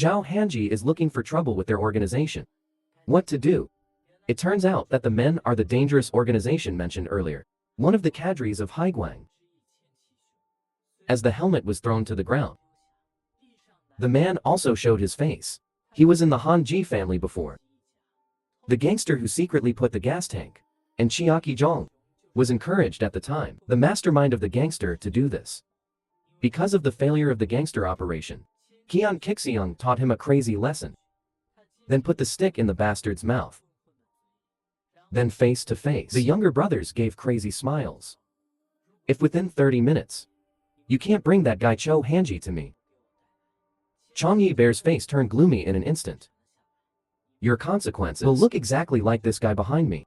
Zhao Hanji is looking for trouble with their organization. What to do? It turns out that the men are the dangerous organization mentioned earlier. One of the cadres of Haiguang. As the helmet was thrown to the ground, the man also showed his face. He was in the Hanji family before. The gangster who secretly put the gas tank, and Chiaki Zhong, was encouraged at the time, the mastermind of the gangster, to do this. Because of the failure of the gangster operation, Qian Qixiang taught him a crazy lesson. Then put the stick in the bastard's mouth. Then face to face, the younger brothers gave crazy smiles. If within 30 minutes, you can't bring that guy Zhao Hanji to me. Changyi Bear's face turned gloomy in an instant. Your consequences will look exactly like this guy behind me.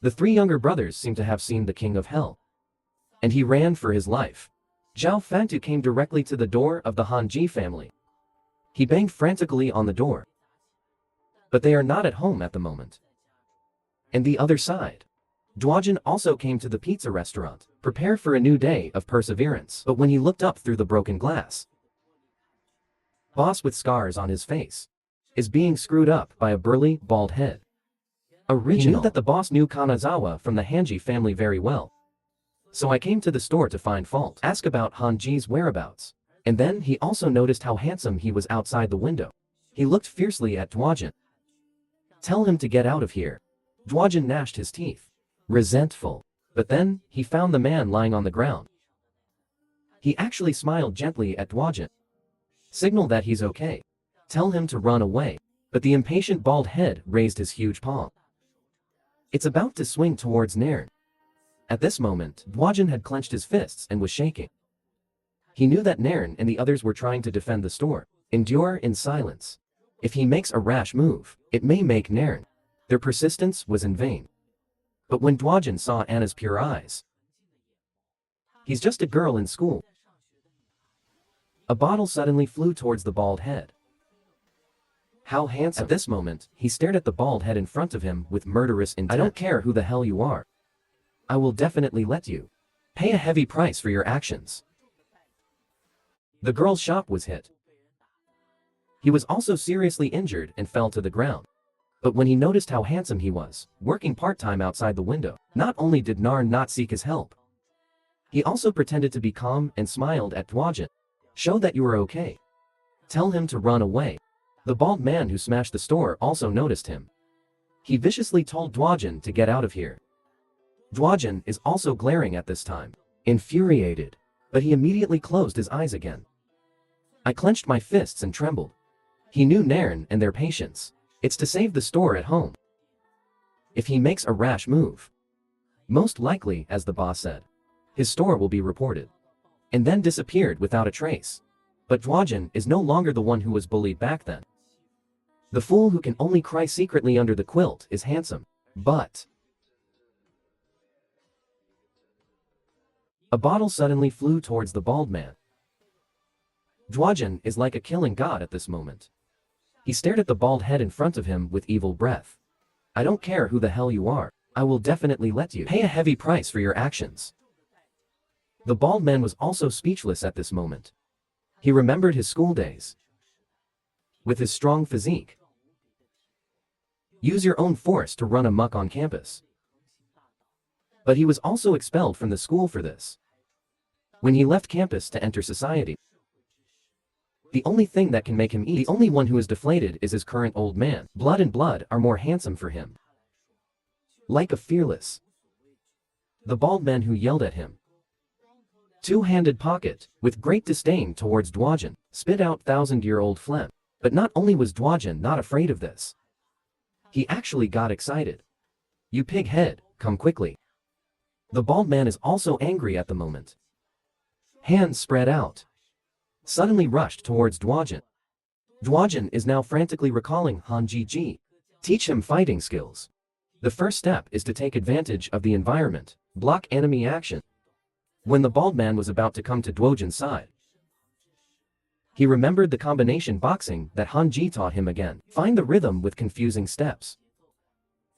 The three younger brothers seemed to have seen the king of hell. And he ran for his life. Zhao Fantu came directly to the door of the Hanji family. He banged frantically on the door. But they are not at home at the moment. And the other side. Duojin also came to the pizza restaurant, prepared for a new day of perseverance. But when he looked up through the broken glass, boss with scars on his face is being screwed up by a burly, bald head. Original. He knew that the boss knew Kanazawa from the Hanji family very well. So I came to the store to find fault, ask about Hanji's whereabouts. And then he also noticed how handsome he was outside the window. He looked fiercely at Duojin. Tell him to get out of here. Duojin gnashed his teeth, resentful. But then, he found the man lying on the ground. He actually smiled gently at Duojin. Signal that he's okay. Tell him to run away. But the impatient bald head raised his huge palm. It's about to swing towards Nairn. At this moment, Duojin had clenched his fists and was shaking. He knew that Nairn and the others were trying to defend the store. Endure in silence. If he makes a rash move, it may make Nairn. Their persistence was in vain. But when Duojin saw Anna's pure eyes, he's just a girl in school. A bottle suddenly flew towards the bald head. How handsome. At this moment, he stared at the bald head in front of him with murderous intent. I don't care who the hell you are. I will definitely let you pay a heavy price for your actions. The girl's shop was hit. He was also seriously injured and fell to the ground. But when he noticed how handsome he was, working part-time outside the window, not only did Nairn not seek his help, he also pretended to be calm and smiled at Duojin. Show that you are okay. Tell him to run away. The bald man who smashed the store also noticed him. He viciously told Duojin to get out of here. Duojin is also glaring at this time, infuriated, but he immediately closed his eyes again. I clenched my fists and trembled. He knew Nairn and their patience. It's to save the store at home. If he makes a rash move, most likely, as the boss said, his store will be reported. And then disappeared without a trace. But Duojin is no longer the one who was bullied back then. The fool who can only cry secretly under the quilt is handsome. But a bottle suddenly flew towards the bald man. Duojin is like a killing god at this moment. He stared at the bald head in front of him with evil breath. I don't care who the hell you are. I will definitely let you pay a heavy price for your actions. The bald man was also speechless at this moment. He remembered his school days. With his strong physique, use your own force to run amok on campus. But he was also expelled from the school for this. When he left campus to enter society, the only thing that can make him eat, the only one who is deflated is his current old man. Blood and blood are more handsome for him. Like a fearless. The bald man who yelled at him. Two-handed pocket, with great disdain towards Duojin, spit out thousand-year-old phlegm. But not only was Duojin not afraid of this, he actually got excited. You pig head, come quickly. The bald man is also angry at the moment. Hands spread out. Suddenly rushed towards Duojin. Duojin is now frantically recalling Hanji Ji. Teach him fighting skills. The first step is to take advantage of the environment, block enemy action. When the bald man was about to come to Duojin's side, he remembered the combination boxing that Hanji taught him again. Find the rhythm with confusing steps.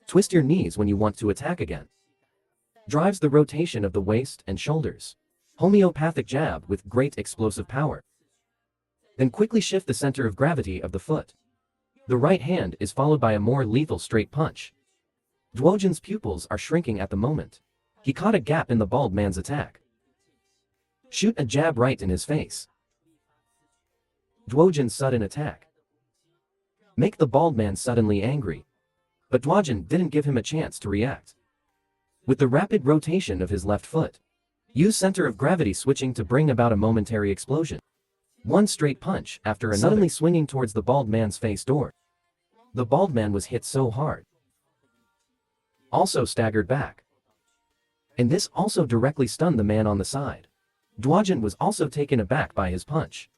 Twist your knees when you want to attack again. Drives the rotation of the waist and shoulders. Homeopathic jab with great explosive power. Then quickly shift the center of gravity of the foot. The right hand is followed by a more lethal straight punch. Dwojin's pupils are shrinking at the moment. He caught a gap in the bald man's attack. Shoot a jab right in his face. Dwojin's sudden attack. Make the bald man suddenly angry. But Dwojin didn't give him a chance to react. With the rapid rotation of his left foot, use center of gravity switching to bring about a momentary explosion. One straight punch after another, suddenly swinging towards the bald man's face door. The bald man was hit so hard. Also staggered back. And this also directly stunned the man on the side. Dwojin was also taken aback by his punch.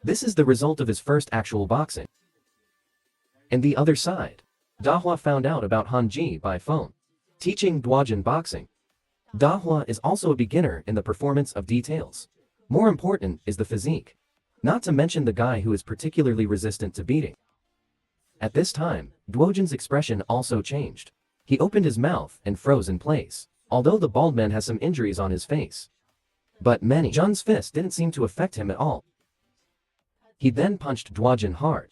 This is the result of his first actual boxing. And the other side. Dahua found out about Hanji by phone, teaching Dwojin boxing. Dahua is also a beginner in the performance of details. More important is the physique. Not to mention the guy who is particularly resistant to beating. At this time, Dwojin's expression also changed. He opened his mouth and froze in place, although the bald man has some injuries on his face. But Jun's fist didn't seem to affect him at all. He then punched Dwojin hard.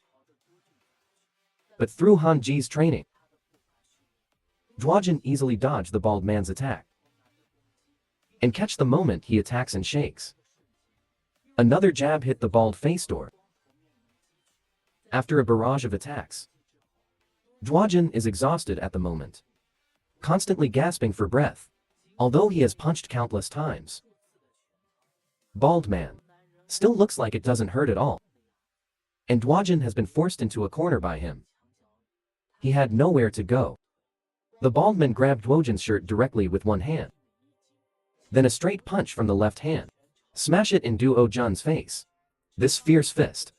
But through Hanji's training, Dwojin easily dodged the bald man's attack. And catch the moment he attacks and shakes. Another jab hit the bald face door. After a barrage of attacks, Dwojin is exhausted at the moment, constantly gasping for breath, although he has punched countless times. Bald man still looks like it doesn't hurt at all. And Dwojin has been forced into a corner by him. He had nowhere to go. The bald man grabbed Dwojin's shirt directly with one hand. Then a straight punch from the left hand. Smash it in Dwojin's face. This fierce fist.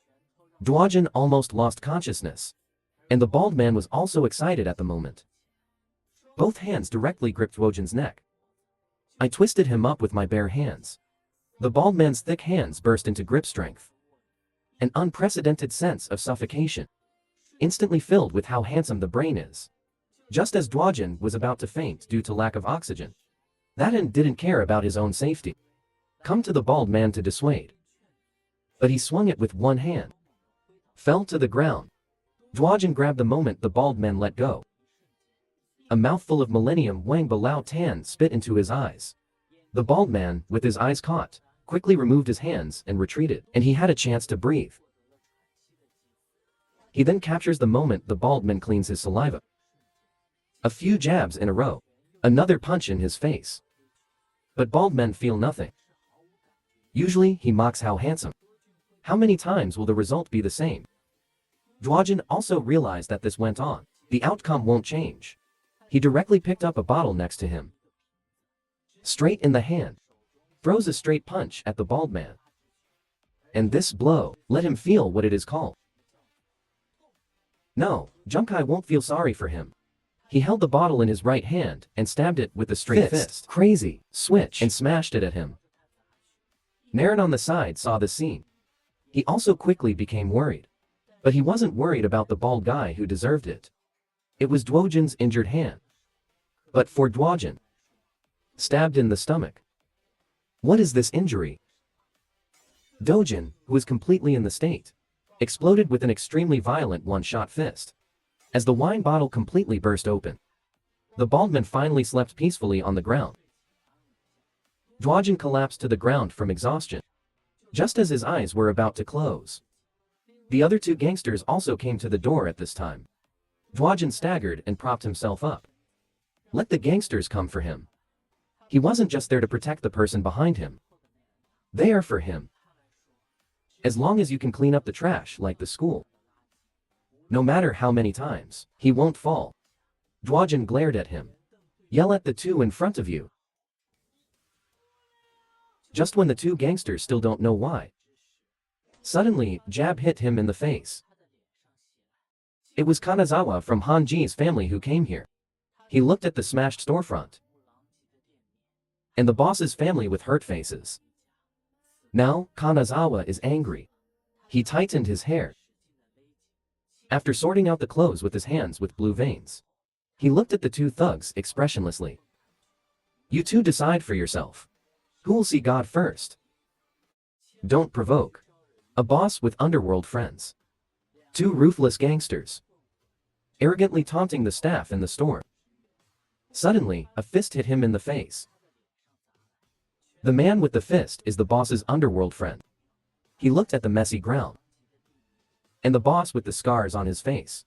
Dwojin almost lost consciousness. And the bald man was also excited at the moment. Both hands directly gripped Dwojin's neck. I twisted him up with my bare hands. The bald man's thick hands burst into grip strength. An unprecedented sense of suffocation. Instantly filled with how handsome the brain is. Just as Dwojin was about to faint due to lack of oxygen, that end didn't care about his own safety. Come to the bald man to dissuade. But he swung it with one hand. Fell to the ground. Dwojin grabbed the moment the bald man let go. A mouthful of Millennium Wang Balao Tan spit into his eyes. The bald man, with his eyes caught, quickly removed his hands and retreated, and he had a chance to breathe. He then captures the moment the bald man cleans his saliva. A few jabs in a row. Another punch in his face. But bald men feel nothing. Usually he mocks how handsome. How many times will the result be the same? Dwojin also realized that this went on. The outcome won't change. He directly picked up a bottle next to him. Straight in the hand. Throws a straight punch at the bald man. And this blow, let him feel what it is called. No, Junkai won't feel sorry for him. He held the bottle in his right hand and stabbed it with a straight fist. Crazy, switch, and smashed it at him. Naren on the side saw the scene. He also quickly became worried. But he wasn't worried about the bald guy who deserved it. It was Dwojin's injured hand. But for Dwojin, stabbed in the stomach. What is this injury? Dojin, who was completely in the state, exploded with an extremely violent one-shot fist. As the wine bottle completely burst open, the bald man finally slept peacefully on the ground. Dwojin collapsed to the ground from exhaustion, just as his eyes were about to close. The other two gangsters also came to the door at this time. Dwojin staggered and propped himself up. Let the gangsters come for him. He wasn't just there to protect the person behind him. They are for him. As long as you can clean up the trash like the school. No matter how many times, he won't fall. Dwojin glared at him. Yell at the two in front of you. Just when the two gangsters still don't know why. Suddenly, jab hit him in the face. It was Kanazawa from Hanji's family who came here. He looked at the smashed storefront. And the boss's family with hurt faces. Now, Kanazawa is angry. He tightened his hair. After sorting out the clothes with his hands with blue veins, he looked at the two thugs expressionlessly. You two decide for yourself. Who will see God first? Don't provoke. A boss with underworld friends. Two ruthless gangsters. Arrogantly taunting the staff in the store. Suddenly, a fist hit him in the face. The man with the fist is the boss's underworld friend. He looked at the messy ground. And the boss with the scars on his face.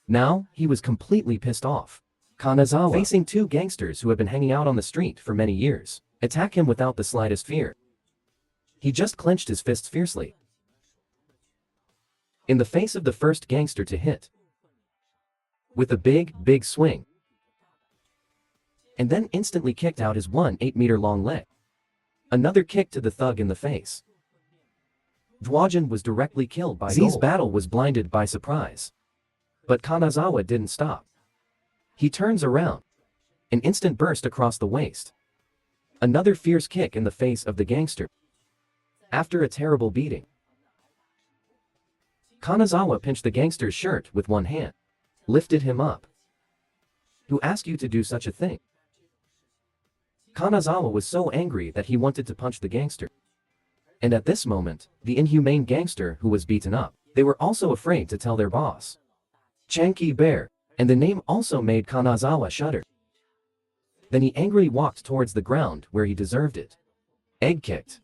Now, he was completely pissed off. Kanazawa, facing two gangsters who had been hanging out on the street for many years, attack him without the slightest fear. He just clenched his fists fiercely in the face of the first gangster to hit, with a big swing, and then instantly kicked out his 8-meter-long leg. Another kick to the thug in the face. Dwajin was directly killed by Z's battle was blinded by surprise. But Kanazawa didn't stop. He turns around. An instant burst across the waist. Another fierce kick in the face of the gangster. After a terrible beating, Kanazawa pinched the gangster's shirt with one hand. Lifted him up. Who asked you to do such a thing? Kanazawa was so angry that he wanted to punch the gangster. And at this moment, the inhumane gangster who was beaten up, they were also afraid to tell their boss. Chanky Bear, and the name also made Kanazawa shudder. Then he angrily walked towards the ground where he deserved it. Egg-kicked.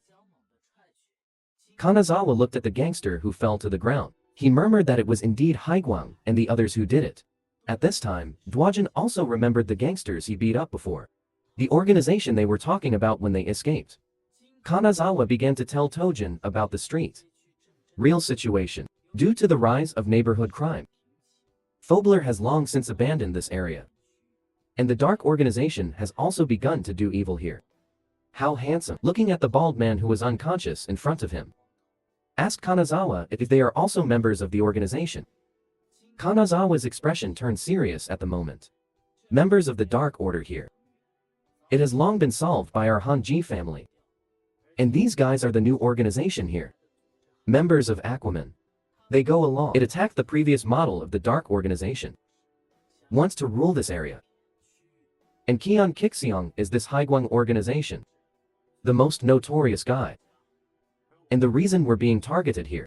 Kanazawa looked at the gangster who fell to the ground. He murmured that it was indeed Haiguang and the others who did it. At this time, Dwajin also remembered the gangsters he beat up before. The organization they were talking about when they escaped. Kanazawa began to tell Tojin about the street. Real situation. Due to the rise of neighborhood crime, Phobler has long since abandoned this area. And the dark organization has also begun to do evil here. How handsome, looking at the bald man who was unconscious in front of him. Asked Kanazawa if they are also members of the organization. Kanazawa's expression turned serious at the moment. Members of the Dark Order here. It has long been solved by our Hanji family. And these guys are the new organization here. Members of Aquaman. They go along. It attacked the previous model of the Dark Organization. Wants to rule this area. And Kion Kixiong is this Haiguang organization. The most notorious guy. And the reason we're being targeted here.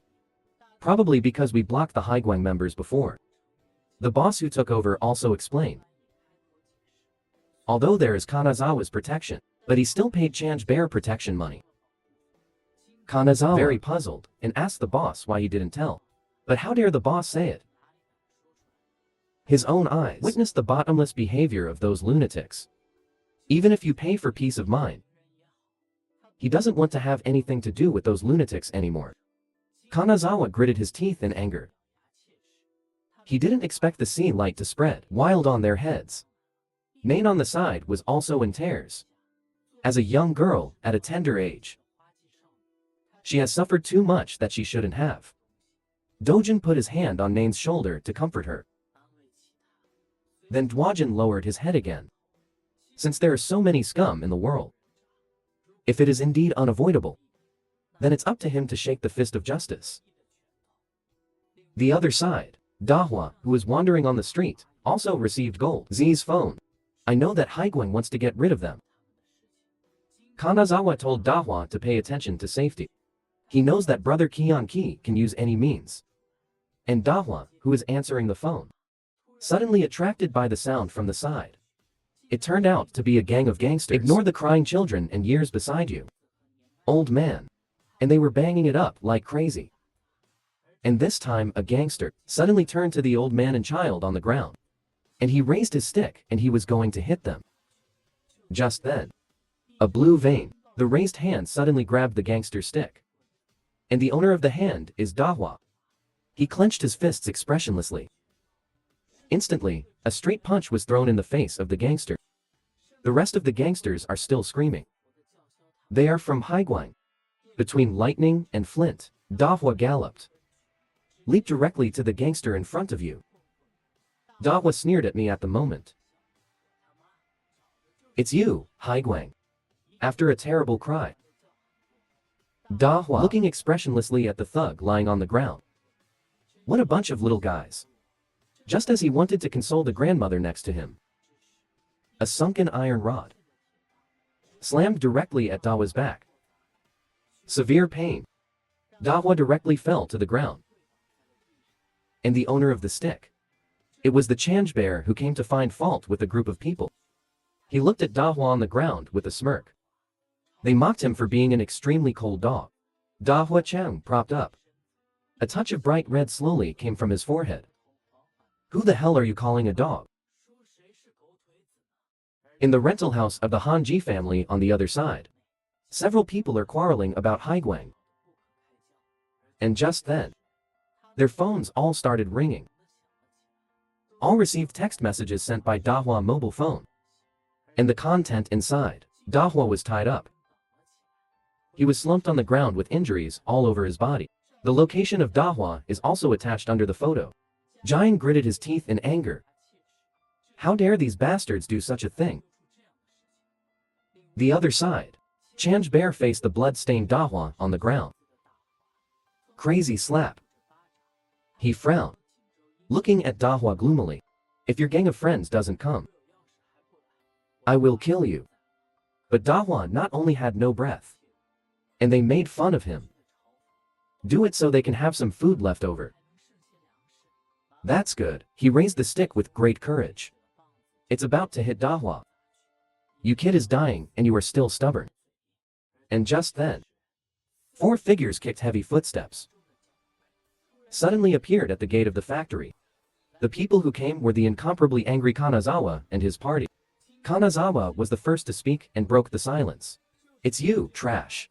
Probably because we blocked the Haiguang members before. The boss who took over also explained. Although there is Kanazawa's protection, but he still paid Change Bear protection money. Kanazawa, very puzzled, and asked the boss why he didn't tell. But how dare the boss say it? His own eyes witnessed the bottomless behavior of those lunatics. Even if you pay for peace of mind, he doesn't want to have anything to do with those lunatics anymore. Kanazawa gritted his teeth in anger. He didn't expect the sea light to spread wild on their heads. Mane on the side was also in tears. As a young girl, at a tender age, she has suffered too much that she shouldn't have. Dojin put his hand on Nane's shoulder to comfort her. Then Dwajin lowered his head again. Since there are so many scum in the world, if it is indeed unavoidable, then it's up to him to shake the fist of justice. The other side, Dahua, who was wandering on the street, also received Gold Z's phone. I know that Haiguang wants to get rid of them. Kanazawa told Dahua to pay attention to safety. He knows that brother Kion Ki can use any means. And Dahua, who is answering the phone, suddenly attracted by the sound from the side. It turned out to be a gang of gangsters. Ignore the crying children and years beside you, old man. And they were banging it up like crazy. And this time a gangster suddenly turned to the old man and child on the ground. And he raised his stick and he was going to hit them. Just then, a blue vein, the raised hand suddenly grabbed the gangster's stick. And the owner of the hand is Dahua. He clenched his fists expressionlessly. Instantly, a straight punch was thrown in the face of the gangster. The rest of the gangsters are still screaming. They are from Haiguang. Between lightning and flint, Dahua galloped. Leaped directly to the gangster in front of you. Dahua sneered at me at the moment. It's you, Haiguang. After a terrible cry. Dahua, looking expressionlessly at the thug lying on the ground. What a bunch of little guys. Just as he wanted to console the grandmother next to him. A sunken iron rod slammed directly at Dahua's back. Severe pain. Dahua directly fell to the ground. And the owner of the stick? It was the Change Bear who came to find fault with a group of people. He looked at Dahua on the ground with a smirk. They mocked him for being an extremely cold dog. Dahua Chang propped up. A touch of bright red slowly came from his forehead. Who the hell are you calling a dog? In the rental house of the Hanji family on the other side, several people are quarreling about Haiguang. And just then, their phones all started ringing. All received text messages sent by Dahua mobile phone. And the content inside, Dahua was tied up. He was slumped on the ground with injuries all over his body. The location of Dahua is also attached under the photo. Jian gritted his teeth in anger. How dare these bastards do such a thing? The other side, Change Bear faced the blood-stained Dahua on the ground. Crazy slap. He frowned, looking at Dahua gloomily. If your gang of friends doesn't come, I will kill you. But Dahua not only had no breath, and they made fun of him. Do it so they can have some food left over. That's good. He raised the stick with great courage. It's about to hit Dahua. You kid is dying and you are still stubborn. And just then, 4 figures kicked heavy footsteps. Suddenly appeared at the gate of the factory. The people who came were the incomparably angry Kanazawa and his party. Kanazawa was the first to speak and broke the silence. It's you, trash.